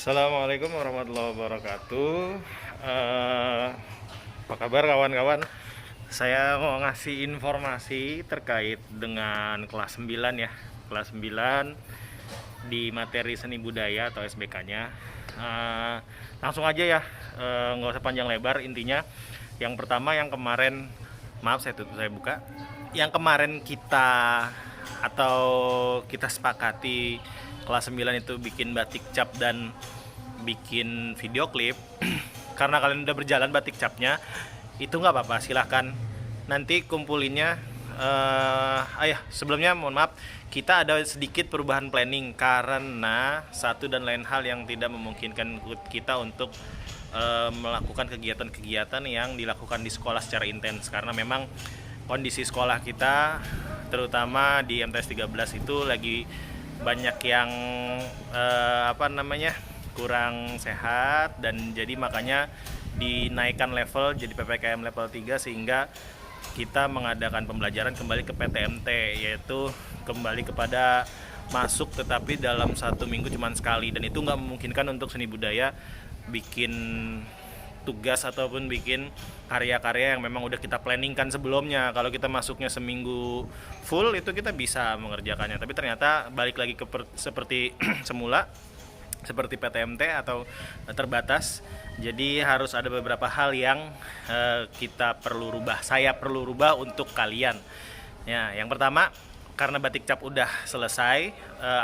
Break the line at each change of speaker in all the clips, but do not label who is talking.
Assalamualaikum warahmatullahi wabarakatuh. Apa kabar kawan-kawan? Saya mau ngasih informasi terkait dengan kelas 9 ya. Kelas 9 di materi seni budaya atau SBK-nya. Langsung aja ya, nggak usah panjang lebar. Intinya yang pertama yang kemarin, maaf saya buka. Yang kemarin kita sepakati kelas 9 itu bikin batik cap dan bikin video klip. Karena kalian udah berjalan batik capnya, itu nggak apa-apa, silahkan nanti kumpulinnya. Sebelumnya mohon maaf, kita ada sedikit perubahan planning karena satu dan lain hal yang tidak memungkinkan kita untuk melakukan kegiatan-kegiatan yang dilakukan di sekolah secara intens, karena memang kondisi sekolah kita terutama di MTS 13 itu lagi banyak yang kurang sehat, dan jadi makanya dinaikkan level jadi PPKM level 3 sehingga kita mengadakan pembelajaran kembali ke PTMT, yaitu kembali kepada masuk tetapi dalam satu minggu cuma sekali, dan itu nggak memungkinkan untuk seni budaya bikin tugas ataupun bikin karya-karya yang memang udah kita planningkan sebelumnya. Kalau kita masuknya seminggu full itu kita bisa mengerjakannya, tapi ternyata balik lagi seperti semula, seperti PTMT atau terbatas. Jadi harus ada beberapa hal yang saya perlu rubah untuk kalian. Ya, yang pertama, karena batik cap udah selesai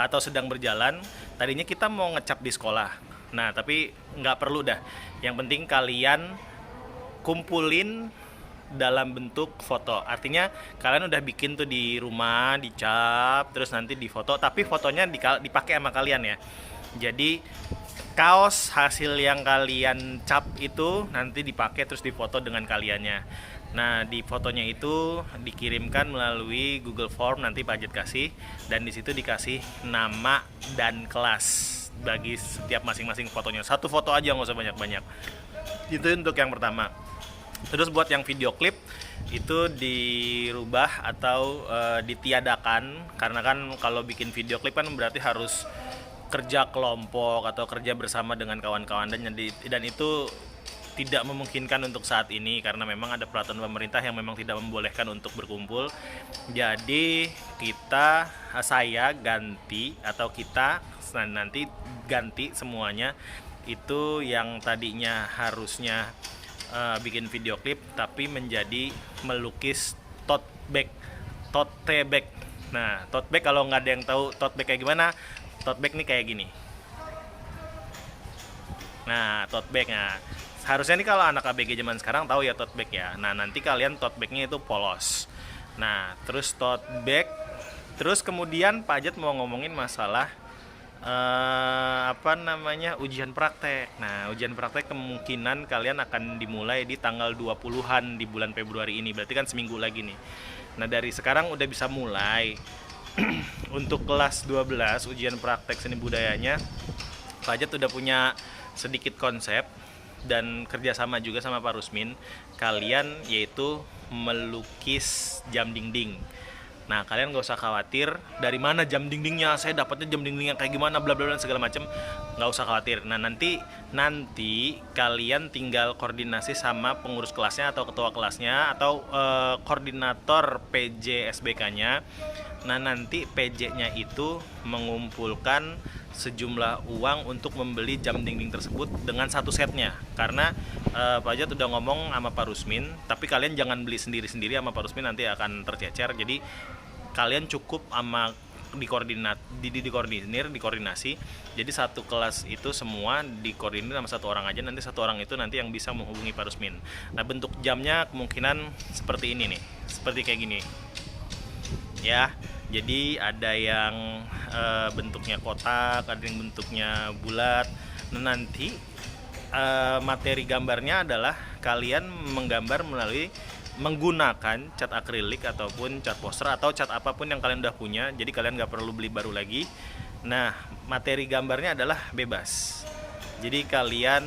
atau sedang berjalan, tadinya kita mau ngecap di sekolah. Nah, tapi nggak perlu dah. Yang penting kalian kumpulin dalam bentuk foto. Artinya kalian udah bikin tuh di rumah, dicap, terus nanti difoto, tapi fotonya dipakai sama kalian ya. Jadi kaos hasil yang kalian cap itu nanti dipakai terus difoto dengan kaliannya. Nah, di fotonya itu dikirimkan melalui Google Form, nanti Pak Ajat kasih, dan di situ dikasih nama dan kelas bagi setiap masing-masing fotonya. Satu foto aja, nggak usah banyak-banyak. Itu untuk yang pertama. Terus buat yang video klip itu dirubah atau ditiadakan, karena kan kalau bikin video klip kan berarti harus kerja kelompok atau kerja bersama dengan kawan-kawan, dan itu tidak memungkinkan untuk saat ini karena memang ada peraturan pemerintah yang memang tidak membolehkan untuk berkumpul. Jadi saya ganti, atau kita nanti ganti semuanya, itu yang tadinya harusnya bikin video klip tapi menjadi melukis tote bag. Nah, tote bag, kalau nggak ada yang tahu tote bag kayak gimana, tote bag nih kayak gini. Nah, tote bag, harusnya nih kalau anak ABG zaman sekarang tahu ya tote bag ya. Nah, nanti kalian tote bagnya itu polos. Nah, terus tote bag. Terus kemudian Pak Ajat mau ngomongin masalah ujian praktek. Nah, ujian praktek kemungkinan kalian akan dimulai di tanggal 20-an di bulan Februari ini. Berarti kan seminggu lagi nih. Nah, dari sekarang udah bisa mulai. Untuk kelas 12 ujian praktek seni budayanya, Pak Ajat udah punya sedikit konsep dan kerjasama juga sama Pak Rusmin. Kalian yaitu melukis jam dinding. Nah, kalian gak usah khawatir dari mana jam dindingnya, saya dapatnya jam dindingnya kayak gimana, bla bla bla segala macam. Gak usah khawatir. Nah, nanti kalian tinggal koordinasi sama pengurus kelasnya atau ketua kelasnya atau koordinator PJ SBK-nya. Nah, nanti PJ-nya itu mengumpulkan sejumlah uang untuk membeli jam dinding tersebut dengan satu setnya. Karena Pak Ajat udah ngomong sama Pak Rusmin, tapi kalian jangan beli sendiri-sendiri sama Pak Rusmin, nanti akan tercecer. Jadi kalian cukup sama dikoordinasi. Jadi satu kelas itu semua dikoordinir sama satu orang aja. Nanti satu orang itu nanti yang bisa menghubungi Pak Rusmin. Nah, bentuk jamnya kemungkinan seperti ini nih, seperti kayak gini ya. Jadi ada yang bentuknya kotak, ada yang bentuknya bulat. Nah, nanti materi gambarnya adalah kalian menggambar menggunakan cat akrilik ataupun cat poster atau cat apapun yang kalian udah punya. Jadi kalian nggak perlu beli baru lagi. Nah, materi gambarnya adalah bebas. Jadi kalian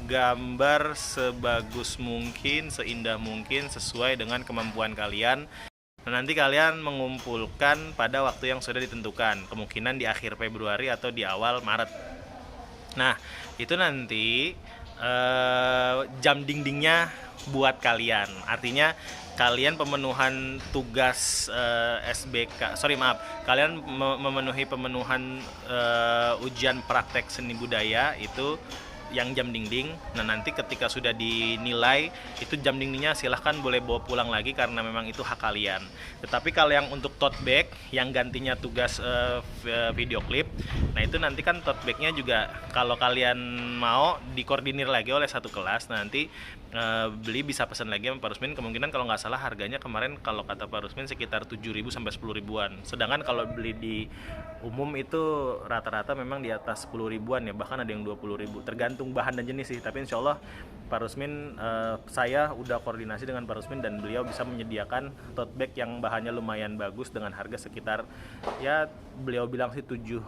gambar sebagus mungkin, seindah mungkin, sesuai dengan kemampuan kalian. Nah, nanti kalian mengumpulkan pada waktu yang sudah ditentukan, kemungkinan di akhir Februari atau di awal Maret. Nah, itu nanti jam dindingnya buat kalian. Artinya kalian pemenuhan tugas SBK, sorry maaf, kalian memenuhi pemenuhan ujian praktek seni budaya itu yang jam dinding. Nah, nanti ketika sudah dinilai itu jam dindingnya silahkan boleh bawa pulang lagi karena memang itu hak kalian. Tetapi kalau yang untuk tote bag yang gantinya tugas video klip, nah itu nanti kan tote bagnya juga kalau kalian mau dikoordinir lagi oleh satu kelas. Nah, nanti beli bisa pesan lagi sama Pak Rusmin. Kemungkinan kalau nggak salah harganya kemarin kalau kata Pak Rusmin sekitar 7.000 sampai 10 ribuan. Sedangkan kalau beli di umum itu rata-rata memang di atas 10 ribuan ya, bahkan ada yang 20 ribu tergantung bahan dan jenis sih. Tapi insya Allah Pak Rusmin, saya udah koordinasi dengan Pak Rusmin dan beliau bisa menyediakan tote bag yang bahannya lumayan bagus dengan harga sekitar, ya beliau bilang sih 7.000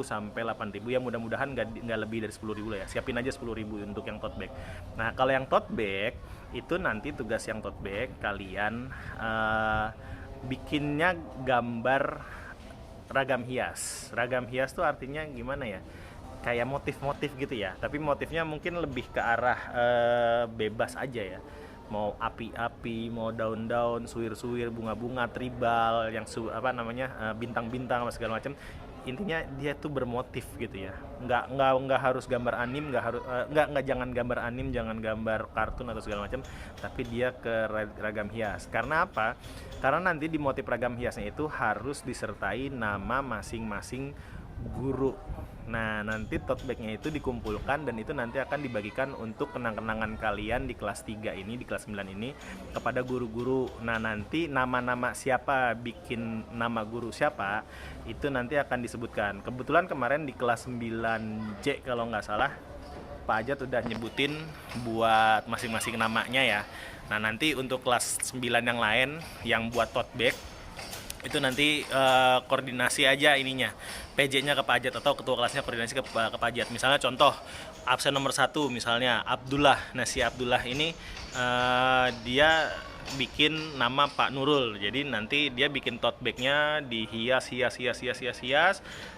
sampai 8.000 ya, mudah-mudahan nggak lebih dari 10.000 lah ya. Siapin aja 10.000 untuk yang tote bag. Nah, kalau yang tote bag itu nanti tugas yang tote bag kalian bikinnya gambar ragam hias. Ragam hias tuh artinya gimana ya? Kayak motif-motif gitu ya. Tapi motifnya mungkin lebih ke arah bebas aja ya. Mau api-api, mau daun-daun, suwir-suwir, bunga-bunga, tribal, yang bintang-bintang segala macam. Intinya dia tuh bermotif gitu ya. Nggak harus gambar anim, nggak jangan gambar anim, jangan gambar kartun atau segala macam, tapi dia ke ragam hias. Karena apa? Karena nanti di motif ragam hiasnya itu harus disertai nama masing-masing guru. Nah, nanti tote bagnya itu dikumpulkan dan itu nanti akan dibagikan untuk kenang-kenangan kalian di kelas 3 ini, di kelas 9 ini kepada guru-guru. Nah, nanti nama-nama siapa, bikin nama guru siapa, itu nanti akan disebutkan. Kebetulan kemarin di kelas 9J kalau nggak salah, Pak Ajat udah nyebutin buat masing-masing namanya ya. Nah, nanti untuk kelas 9 yang lain yang buat tote bag itu nanti koordinasi aja ininya, PJ-nya ke Pak Ajat atau ketua kelasnya koordinasi ke Pak Ajat. Misalnya contoh absen nomor 1 misalnya Abdullah. Nah, si Abdullah ini dia bikin nama Pak Nurul. Jadi nanti dia bikin tote bag-nya dihias.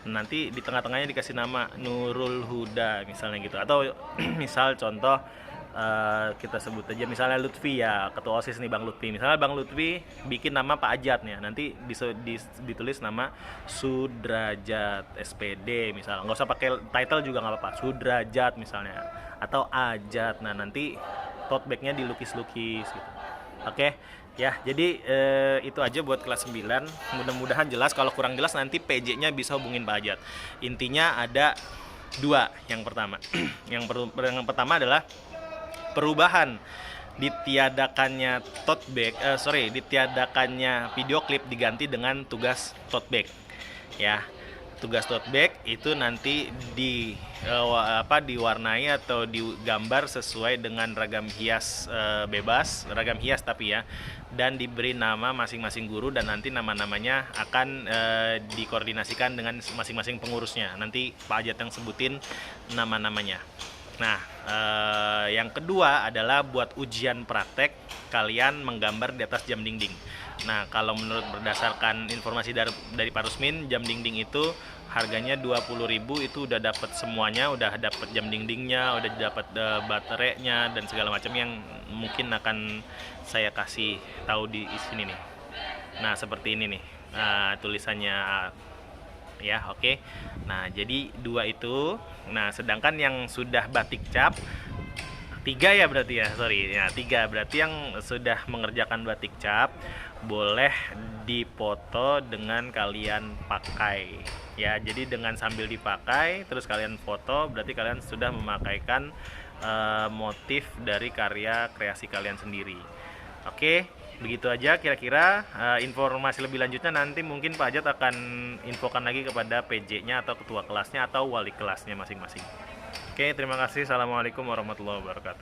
Nanti di tengah-tengahnya dikasih nama Nurul Huda misalnya gitu. Atau misal contoh kita sebut aja misalnya Lutfi ya, ketua OSIS nih Bang Lutfi. Misalnya Bang Lutfi bikin nama Pak Ajat nih, nanti ditulis nama Sudrajat SPD misalnya. Nggak usah pakai title juga nggak apa-apa, Sudrajat misalnya atau Ajat. Nah, nanti tote bagnya dilukis-lukis gitu. Oke, ya jadi itu aja buat kelas 9. Mudah-mudahan jelas. Kalau kurang jelas nanti PJ-nya bisa hubungin Pak Ajat. Intinya ada 2. Yang pertama yang pertama adalah perubahan ditiadakannya ditiadakannya video klip diganti dengan tugas tote bag ya. Tugas tote bag itu nanti diwarnai atau digambar sesuai dengan ragam hias bebas, ragam hias tapi ya, dan diberi nama masing-masing guru dan nanti nama-namanya akan dikoordinasikan dengan masing-masing pengurusnya. Nanti Pak Ajat yang sebutin nama-namanya. Nah, yang kedua adalah buat ujian praktek kalian menggambar di atas jam dinding. Nah, kalau berdasarkan informasi dari Pak Rusmin, jam dinding itu harganya 20.000 itu udah dapat semuanya, udah dapat jam dindingnya, udah dapat baterainya dan segala macam yang mungkin akan saya kasih tahu di sini nih. Nah, seperti ini nih. Tulisannya ya, oke. Nah, jadi 2 itu. Nah, sedangkan yang sudah batik cap 3 ya berarti ya, sorry ya, 3 berarti yang sudah mengerjakan batik cap boleh dipoto dengan kalian pakai ya. Jadi dengan sambil dipakai terus kalian foto, berarti kalian sudah memakaikan motif dari karya kreasi kalian sendiri. Oke, begitu aja kira-kira. Informasi lebih lanjutnya nanti mungkin Pak Ajat akan infokan lagi kepada PJ-nya atau ketua kelasnya atau wali kelasnya masing-masing. Oke, terima kasih. Assalamualaikum warahmatullahi wabarakatuh.